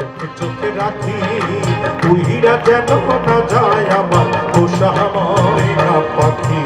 চোখে চোখে রাখি উইরা যেন না যায় আমার পোষা ময়না পাখি।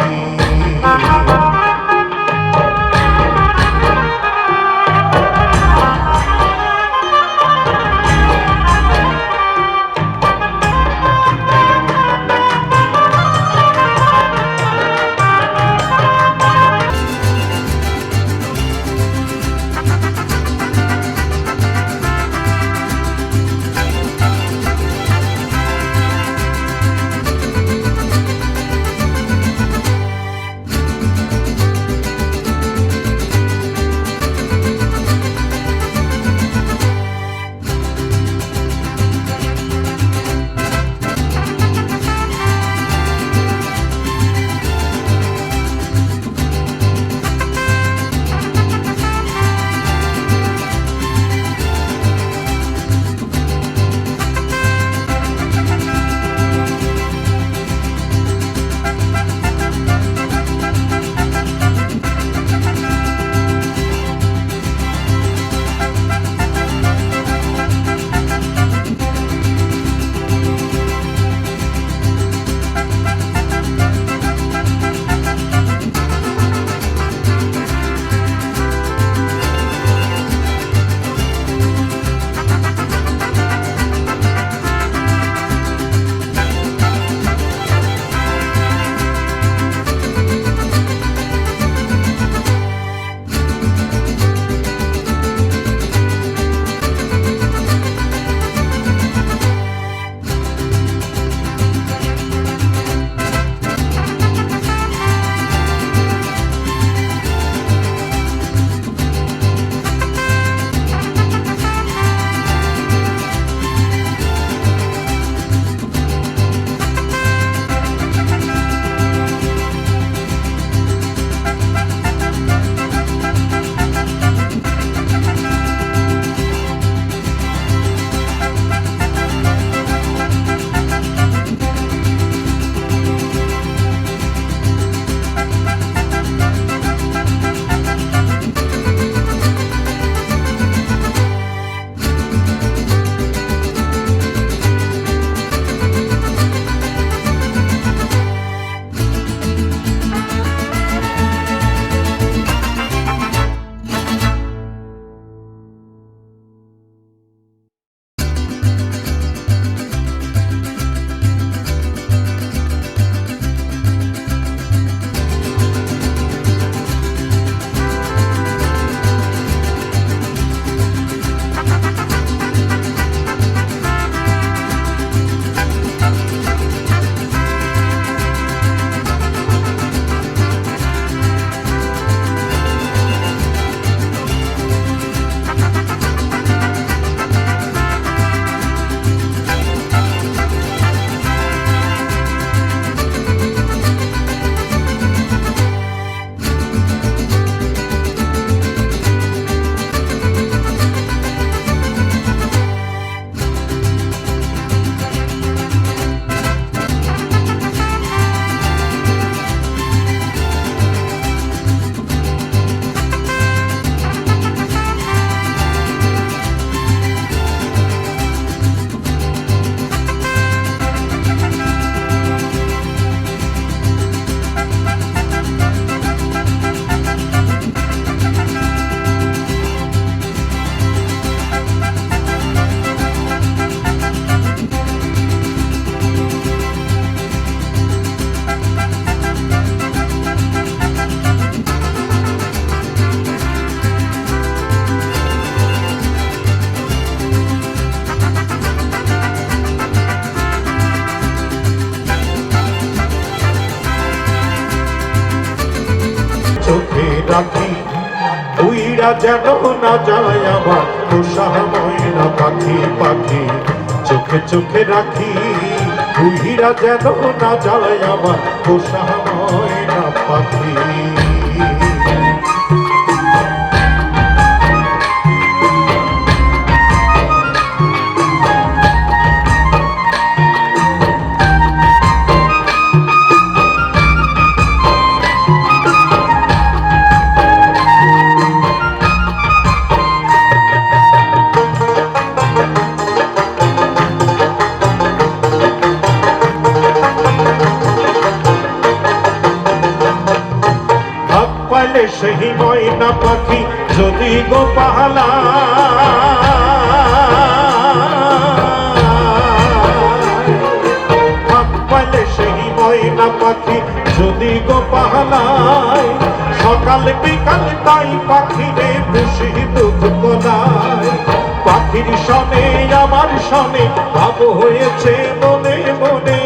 রাখি উইরা যেন না যায় আমার পোষা ময়না পাখি পাখি। চোখে চোখে রাখি উইরা যেন না যায় আমার পোষা ময়না পাখি। সেই ময়না পাখি যদি গো পাহালা সেই ময়না পাখি যদি গো পাহালায় সকাল বিকাল তাই পাখিরে খুশি দুধ কোলায় পাখির সনে আমার সনে ভাব হয়েছে মনে মনে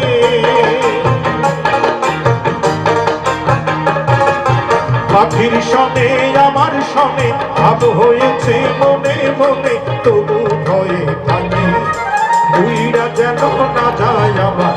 পাখির সনে আমার সনে ভাব হয়েছে মনে মনে তবু ভয়ে থাকে উইরা যেন না যায় আমার